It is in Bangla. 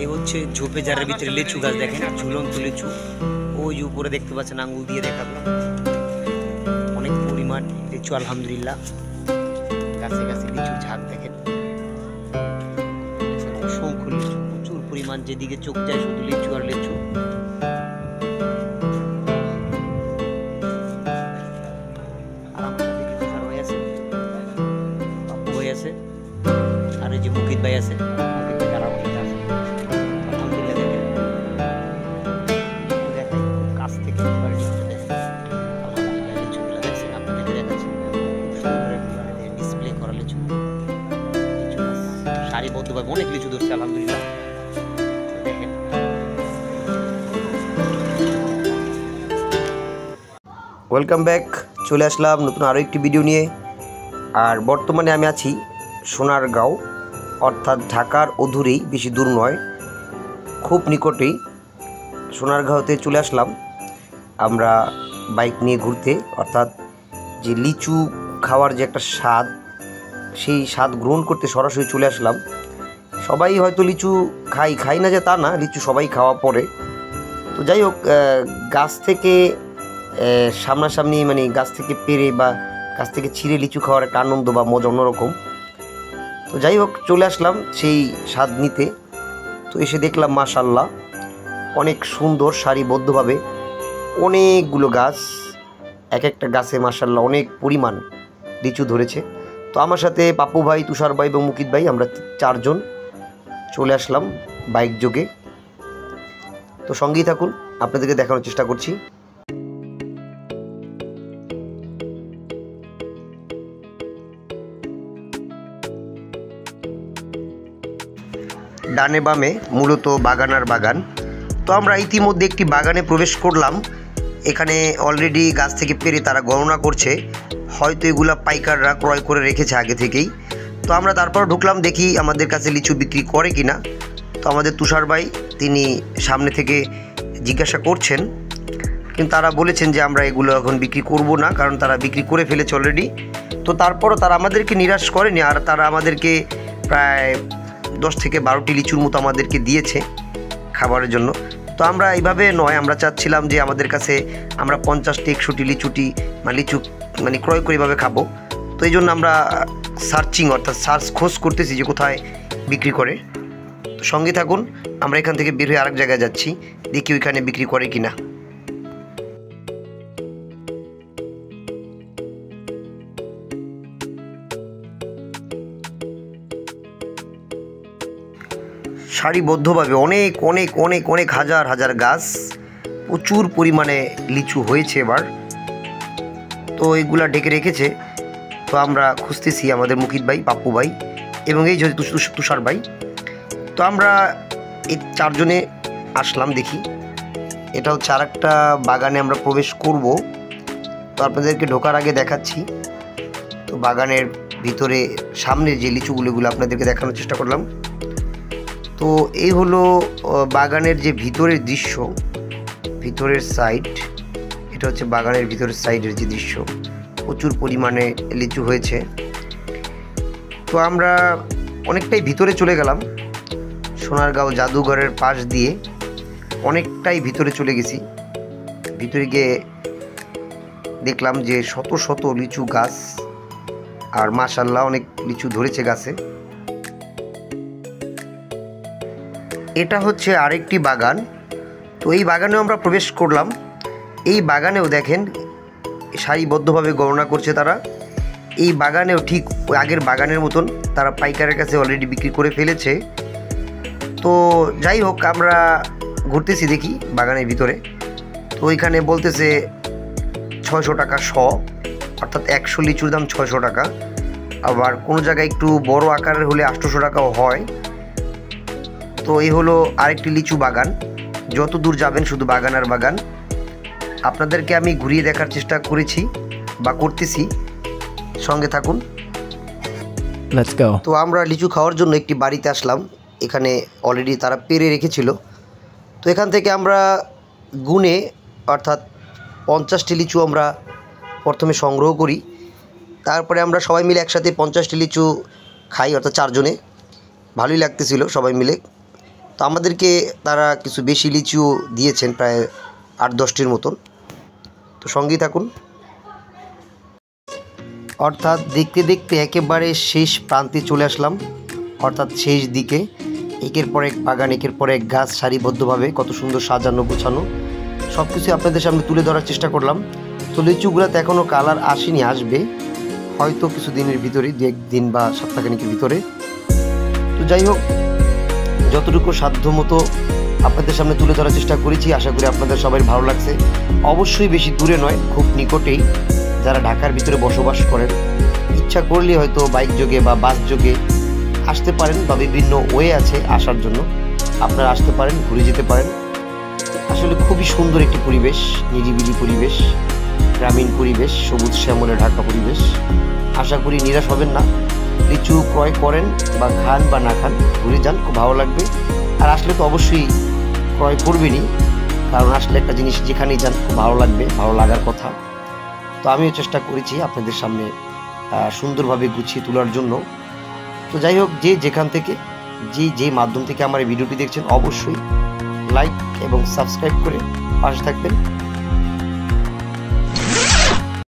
এই হচ্ছে ঝোপে জারের ভিতরে লিচু গাছ, দেখেন ঝুলন্ত লিচু। ওই উপরে দেখতে পাচ্ছেন, আঙ্গুল দিয়ে দেখাবো, অনেক পরিমাণ লিচু আলহামদুলিল্লাহ। গাছে গাছে লিচুর ঝাঁক দেখেন, অসংখ্য লিচু, প্রচুর পরিমাণ, যেদিকে চোখ যায় শুধু লিচু আর লিচু। আর এই যে মুকিত ভাই আছে, কাছ থেকে ডিসপ্লে করা লিচু, সারিবদ্ধভাবে অনেক লিচু ধরছে আলহামদুলিল্লাহ। দেখেন ওয়েলকাম ব্যাক, চলে আসলাম নতুন আরও একটি ভিডিও নিয়ে। আর বর্তমানে আমি আছি সোনারগাঁও, অর্থাৎ ঢাকার অদূরেই, বেশি দূর নয়, খুব নিকটেই সোনারগাঁওতে চলে আসলাম আমরা বাইক নিয়ে ঘুরতে। অর্থাৎ যে লিচু খাওয়ার যে একটা স্বাদ, সেই স্বাদ গ্রহণ করতে সরাসরি চলে আসলাম। সবাই হয়তো লিচু খাই না যে তা না, লিচু সবাই খাওয়া পড়ে। তো যাই হোক, গাছ থেকে সামনাসামনি, মানে গাছ থেকে পেরে বা গাছ থেকে ছিঁড়ে লিচু খাওয়ার একটা আনন্দ বা মজা অন্যরকম। তো যাই হোক, চলে আসলাম সেই স্বাদ নিতে। তো এসে দেখলাম মাশাআল্লাহ অনেক সুন্দর সারিবদ্ধভাবে অনেকগুলো গাছ, এক একটা গাছে মাশাআল্লাহ অনেক পরিমাণ লিচু ধরেছে। তো আমার সাথে পাপ্পু ভাই, তুষার ভাই এবং মুকিত ভাই, আমরা চারজন চলে আসলাম বাইক যোগে। তো সঙ্গেই থাকুন, আপনাদেরকে দেখানোর চেষ্টা করছি। ডানে বামে মূলত বাগান আর বাগান। তো আমরা ইতিমধ্যে একটি বাগানে প্রবেশ করলাম। এখানে অলরেডি গাছ থেকে পেরে তারা গণনা করছে, হয়তো এগুলা পাইকাররা ক্রয় করে রেখেছে আগে থেকেই। তো আমরা তারপর ঢুকলাম, দেখি আমাদের কাছে লিচু বিক্রি করে কিনা। তো আমাদের তুষার ভাই তিনি সামনে থেকে জিজ্ঞাসা করছেন, কিন্তু তারা বলেছেন যে আমরা এগুলো এখন বিক্রি করব না, কারণ তারা বিক্রি করে ফেলেছে অলরেডি। তো তারপরও তারা আমাদেরকে নিরাশ করেনি, আর তারা আমাদেরকে প্রায় 10 থেকে 12টি লিচুর মতো আমাদেরকে দিয়েছে খাবারের জন্য। তো আমরা এইভাবে নয়, আমরা চাচ্ছিলাম যে আমাদের কাছে আমরা 50টি 100টি লিচু মানে ক্রয় করে এইভাবে খাবো। তো এই জন্য আমরা খোঁজ করতেছি যে কোথায় বিক্রি করে। তো সঙ্গে থাকুন, আমরা এখান থেকে বের হয়ে আরেক জায়গায় যাচ্ছি, দেখি ওইখানে বিক্রি করে কিনা। সারিবদ্ধভাবে অনেক অনেক অনেক অনেক হাজার হাজার গাছ, প্রচুর পরিমাণে লিচু হয়েছে এবার। তো এগুলা ডেকে রেখেছে। তো আমরা খুঁজতেছি আমাদের মুকিত ভাই, পাপ্পু ভাই এবং এই যে তুষার ভাই। তো আমরা এই চারজনে আসলাম, দেখি এটা হচ্ছে আর একটা বাগানে আমরা প্রবেশ করব। তো আপনাদেরকে ঢোকার আগে দেখাচ্ছি। তো বাগানের ভিতরে সামনে যে লিচুগুলো, এগুলো আপনাদেরকে দেখানোর চেষ্টা করলাম। তো এই হলো বাগানের যে ভিতরের দৃশ্য, ভিতরের সাইড, এটা হচ্ছে বাগানের ভিতরের সাইডের যে দৃশ্য। প্রচুর পরিমাণে লিচু হয়েছে। তো আমরা অনেকটাই ভিতরে চলে গেলাম, সোনারগাঁও জাদুঘরের পাশ দিয়ে অনেকটাই ভিতরে চলে গেছি। ভিতরে গিয়ে দেখলাম যে শত শত লিচু গাছ, আর মাশাআল্লাহ অনেক লিচু ধরেছে গাছে। এটা হচ্ছে আরেকটি বাগান। তো এই বাগানেও আমরা প্রবেশ করলাম। এই বাগানেও দেখেন সারিবদ্ধভাবে গণনা করছে তারা। এই বাগানেও ঠিক আগের বাগানের মতন তারা পাইকারের কাছে অলরেডি বিক্রি করে ফেলেছে। তো যাই হোক, আমরা ঘুরতেছি, দেখি বাগানের ভিতরে। তো ওইখানে বলতেছে 600 টাকা শ, অর্থাৎ 100 লিচুর দাম 600 টাকা। আবার কোনো জায়গায় একটু বড় আকারের হলে 800 টাকাও হয়। তো এই হলো আরেকটি লিচু বাগান। যত দূর যাবেন শুধু বাগান আর বাগান। আপনাদেরকে আমি ঘুরিয়ে দেখার চেষ্টা করেছি বা করতেছি, সঙ্গে থাকুন। Let's go. তো আমরা লিচু খাওয়ার জন্য একটি বাড়িতে আসলাম। এখানে অলরেডি তারা পেরে রেখেছিল। তো এখান থেকে আমরা গুনে, অর্থাৎ 50টি লিচু আমরা প্রথমে সংগ্রহ করি। তারপরে আমরা সবাই মিলে একসাথে 50টি লিচু খাই, অর্থাৎ চারজনে। ভালোই লাগতেছিল সবাই মিলে। তো আমাদেরকে তারা কিছু বেশি লিচুও দিয়েছেন, প্রায় 8-10টির মতন। তো সঙ্গেই থাকুন। অর্থাৎ দেখতে দেখতে একেবারে শেষ প্রান্তে চলে আসলাম, অর্থাৎ শেষ দিকে। একের পর এক বাগান, একের পর এক গাছ সারিবদ্ধভাবে কত সুন্দর সাজানো গোছানো, সব কিছু আপনাদের সামনে তুলে ধরার চেষ্টা করলাম। তো লিচুগুলোতে এখনও কালার আসেনি, আসবে হয়তো কিছু দিনের ভিতরে, 1 দিন বা সপ্তাহখানেকের ভিতরে। তো যাই হোক, যতটুকু সাধ্য মতো আপনাদের সামনে তুলে ধরার চেষ্টা করেছি। আশা করি আপনাদের সবাই ভালো লাগছে। অবশ্যই বেশি দূরে নয়, খুব নিকটেই। যারা ঢাকার ভিতরে বসবাস করেন, ইচ্ছা করলে হয়তো বাইক যোগে বা বাস যোগে আসতে পারেন, বা বিভিন্ন ওয়ে আছে আসার জন্য, আপনারা আসতে পারেন, ঘুরে যেতে পারেন। আসলে খুবই সুন্দর একটি পরিবেশ, নিরিবিলি পরিবেশ, গ্রামীণ পরিবেশ, সবুজ শ্যামলে ঢাকা পরিবেশ। আশা করি নিরাশ হবেন না। লিচু ক্রয় করেন বা খান বা না খান, ঘুরে যান, খুব ভালো লাগবে। আর আসলে তো অবশ্যই ক্রয় করবেনই, কারণ আসলে একটা জিনিস যেখানেই যান খুব ভালো লাগবে, ভালো লাগার কথা। তো আমিও চেষ্টা করেছি আপনাদের সামনে সুন্দরভাবে গুছিয়ে তোলার জন্য। তো যাই হোক, যে যেখান থেকে, যে মাধ্যম থেকে আমার এই ভিডিওটি দেখছেন, অবশ্যই লাইক এবং সাবস্ক্রাইব করে পাশে থাকবেন।